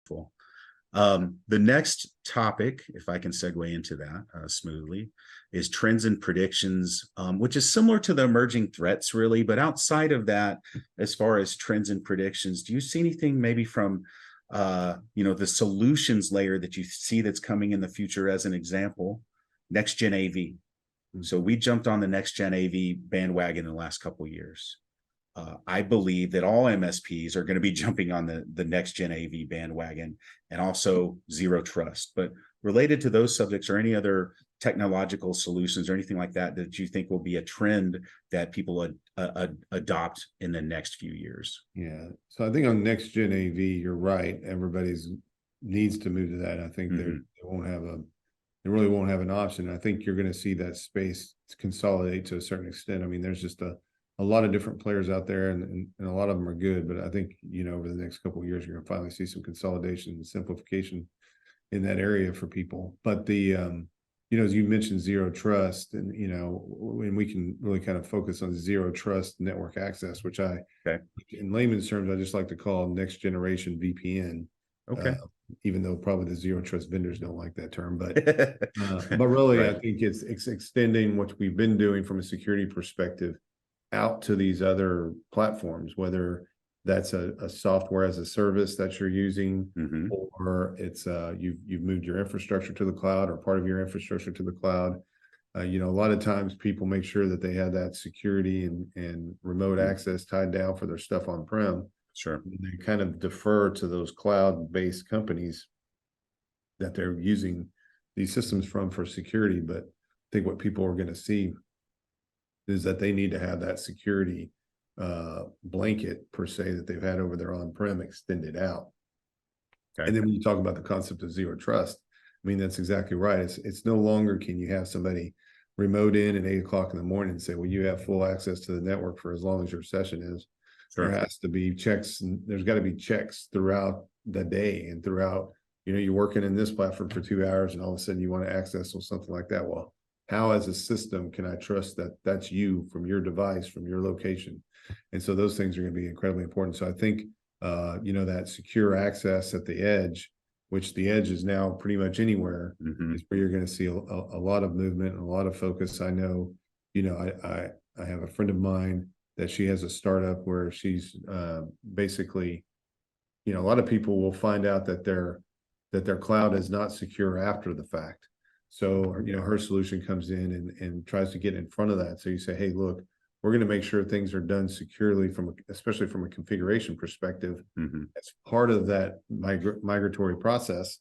Cool. The next topic, if I can segue into that smoothly, is trends and predictions, which is similar to the emerging threats, really. But outside of that, as far as trends and predictions, do you see anything maybe from the solutions layer that you see that's coming in the future? As an example, next gen AV. So we jumped on the next gen AV bandwagon in the last couple of years. I believe that all MSPs are going to be jumping on the next gen AV bandwagon, and also zero trust. But related to those subjects, or any other technological solutions or anything like that that you think will be a trend that people adopt in the next few years? Yeah. So I think on next gen AV, you're right. Everybody's needs to move to that. I think they really won't have an option. I think you're going to see that space consolidate to a certain extent. I mean, there's just a lot of different players out there, and a lot of them are good. But I think, over the next couple of years, you're going to finally see some consolidation and simplification in that area for people. But as you mentioned, zero trust, and, when we can really kind of focus on zero trust network access, which in layman's terms, I just like to call next generation VPN. Okay. Even though probably the zero trust vendors don't like that term, but really, right. I think it's extending what we've been doing from a security perspective out to these other platforms, whether that's a software as a service that you're using, or it's you've moved your infrastructure to the cloud, or part of your infrastructure to the cloud. A lot of times people make sure that they have that security and remote access tied down for their stuff on-prem. Sure. And they kind of defer to those cloud-based companies that they're using these systems from for security. But I think what people are going to see is that they need to have that security blanket, per se, that they've had over their on-prem extended out. Okay. And then when you talk about the concept of zero trust, I mean, that's exactly right. It's no longer can you have somebody remote in at 8 o'clock in the morning and say, well, you have full access to the network for as long as your session is. Sure. There has to be checks, and there's got to be checks throughout the day and throughout, you're working in this platform for 2 hours and all of a sudden you want to access or something like that. Well, how as a system can I trust that that's you from your device, from your location? And so those things are going to be incredibly important. So I think, that secure access at the edge, which the edge is now pretty much anywhere, is where you're going to see a lot of movement and a lot of focus. I know, I have a friend of mine that she has a startup where she's basically, a lot of people will find out that their cloud is not secure after the fact. So, her solution comes in and tries to get in front of that. So you say, hey, look, we're going to make sure things are done securely especially from a configuration perspective. As part of that migratory process.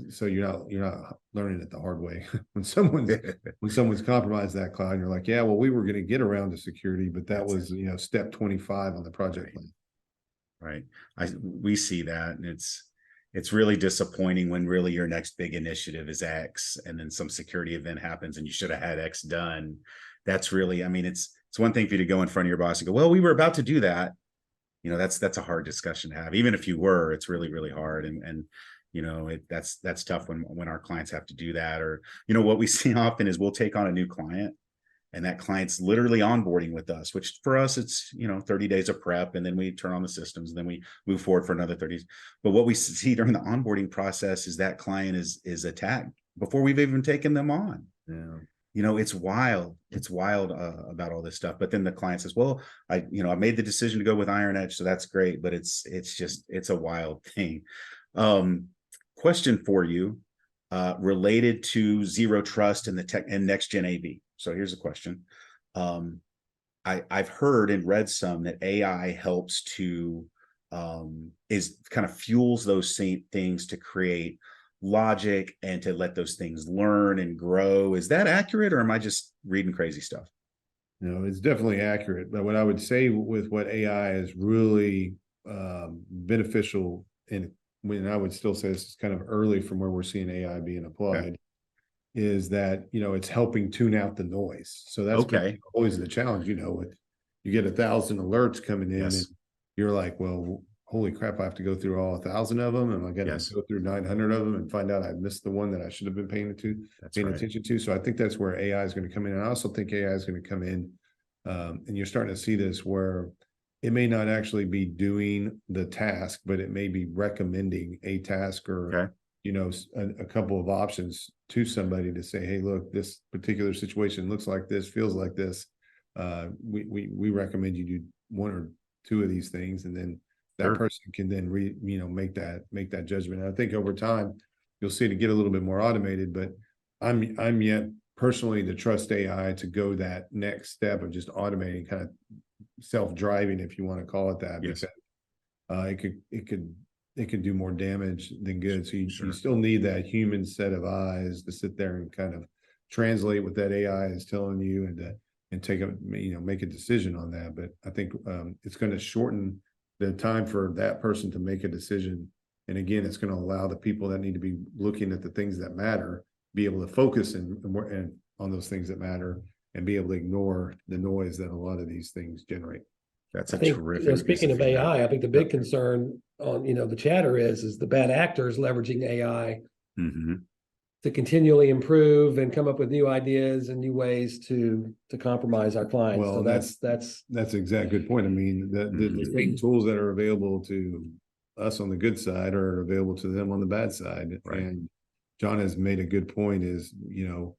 So you're not learning it the hard way. when someone's compromised that cloud, and you're like, yeah, well, we were going to get around to security, but that was step 25 on the project plan. Right. We see that, and it's really disappointing when really your next big initiative is X, and then some security event happens and you should have had X done. That's really, it's one thing for you to go in front of your boss and go, well, we were about to do that. That's a hard discussion to have. Even if you were, it's really, really hard. And that's tough when our clients have to do that. Or, what we see often is we'll take on a new client, and that client's literally onboarding with us, which for us, it's, 30 days of prep, and then we turn on the systems, and then we move forward for another 30 days. But what we see during the onboarding process is that client is attacked before we've even taken them on. Yeah. It's wild. It's wild about all this stuff. But then the client says, well, I made the decision to go with IronEdge, so that's great. But it's a wild thing. Question for you, related to zero trust and the tech and next gen AV. So here's a question. I've heard and read some that AI helps to is kind of fuels those same things to create logic and to let those things learn and grow. Is that accurate, or am I just reading crazy stuff? No, it's definitely accurate. But what I would say with what AI is really beneficial, and when I would still say this is kind of early from where we're seeing AI being applied, is that, it's helping tune out the noise. So that's always the challenge, you get 1,000 alerts coming in, and you're like, well, holy crap, I have to go through all 1,000 of them, and I got to go through 900 of them and find out I missed the one that I should have been paying attention to. So I think that's where AI is going to come in. And I also think AI is going to come in, and you're starting to see this where it may not actually be doing the task, but it may be recommending a task or, Okay. you know, a couple of options to somebody to say, hey, look, this particular situation looks like this, feels like this. We recommend you do one or two of these things, and then that Sure. person can then make that judgment. And I think over time you'll see it get a little bit more automated, but I'm yet personally to trust AI to go that next step of just automating, kind of self-driving, if you want to call it that, Yes. because it could do more damage than good. So you Sure. still need that human set of eyes to sit there and kind of translate what that AI is telling you, and take a, you know, make a decision on that. But I think it's going to shorten the time for that person to make a decision. And again, it's going to allow the people that need to be looking at the things that matter, be able to focus and on those things that matter, and be able to ignore the noise that a lot of these things generate. That's I a think, terrific. you know, piece speaking of feedback. AI, I think the big concern on, you know, the chatter is the bad actors leveraging AI Mm-hmm. to continually improve and come up with new ideas and new ways to compromise our clients. Well, So that's an exact good point. I mean, the same tools that are available to us on the good side are available to them on the bad side. Right. And John has made a good point is, you know,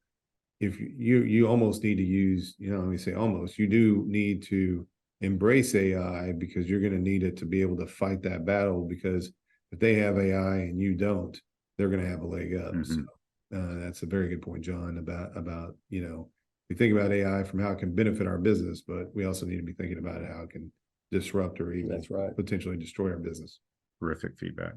if you almost need to use, you know, let me say almost, you do need to embrace AI, because you're going to need it to be able to fight that battle, because if they have AI and you don't, they're going to have a leg up. Mm-hmm. So that's a very good point, John, about, you know, we think about AI from how it can benefit our business, but we also need to be thinking about how it can disrupt or even potentially destroy our business. Terrific feedback.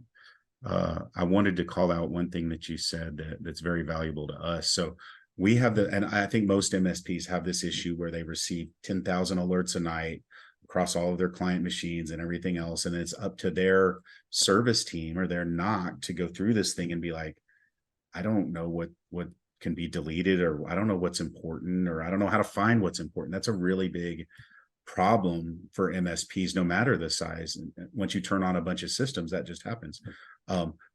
I wanted to call out one thing that you said that's very valuable to us. So we have and I think most MSPs have this issue where they receive 10,000 alerts a night across all of their client machines and everything else. And it's up to their service team or their NOC to go through this thing and be like, I don't know what can be deleted, or I don't know what's important, or I don't know how to find what's important. That's a really big problem for MSPs, no matter the size. And once you turn on a bunch of systems, that just happens.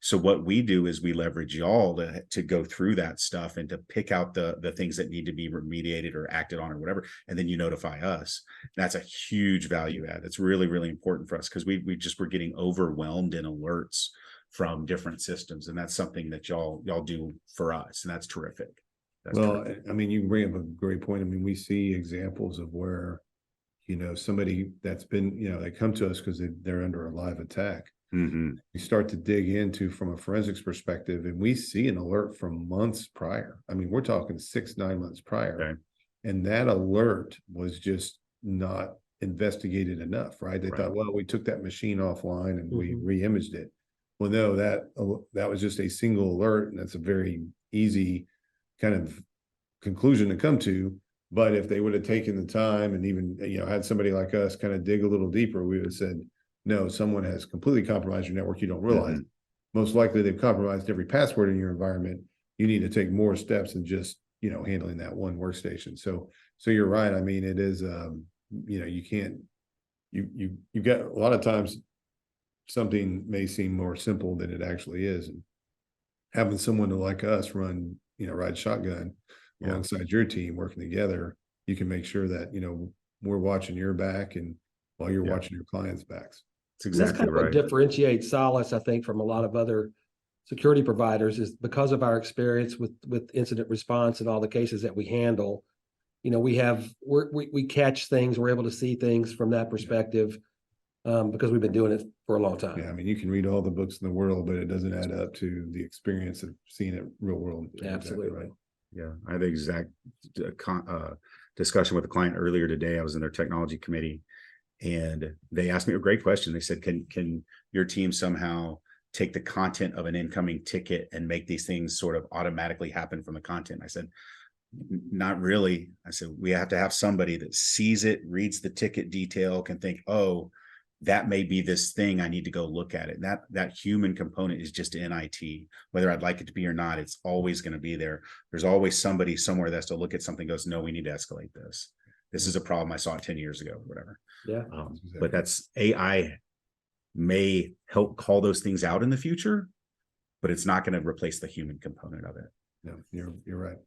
So what we do is we leverage y'all to go through that stuff and to pick out the things that need to be remediated or acted on or whatever, and then you notify us. That's a huge value add. That's really, really important for us, because we're getting overwhelmed in alerts from different systems, and that's something that y'all do for us, and that's terrific. I mean, you bring up a great point. I mean, we see examples of where, you know, somebody that's been, you know, they come to us because they're under a live attack. Mm-hmm. We start to dig into from a forensics perspective, and we see an alert from months prior. I mean, we're talking 6-9 months prior. Okay. And that alert was just not investigated enough, right? They thought, well, we took that machine offline and we re-imaged it. Well, no, that was just a single alert, and that's a very easy kind of conclusion to come to. But if they would have taken the time and even, you know, had somebody like us kind of dig a little deeper, we would have said, no, someone has completely compromised your network. You don't realize. Most likely they've compromised every password in your environment. You need to take more steps than just, you know, handling that one workstation. So you're right. I mean, it is, you know, you can't, you get a lot of times something may seem more simple than it actually is. And having someone like us run, you know, ride shotgun alongside your team, working together, you can make sure that, you know, we're watching your back and while you're watching your clients' backs. That's exactly right. What differentiates Solis, I think, from a lot of other security providers is because of our experience with incident response and all the cases that we handle. You know, we catch things, we're able to see things from that perspective, because we've been doing it for a long time. Yeah, I mean, you can read all the books in the world, but it doesn't add up to the experience of seeing it real world. Absolutely. Exactly right. Yeah, I had the exact discussion with a client earlier today. I was in their technology committee, and they asked me a great question. They said, can your team somehow take the content of an incoming ticket and make these things sort of automatically happen from the content? I said, not really. I said, we have to have somebody that sees it, reads the ticket detail, can think, oh, that may be this thing, I need to go look at it. And that human component is just in IT, whether I'd like it to be or not. It's always going to be there. There's always somebody somewhere that's to look at something, goes, no, we need to escalate this. This is a problem. I saw it 10 years ago, whatever. Yeah. But that's AI may help call those things out in the future, but it's not going to replace the human component of it. No, you're right.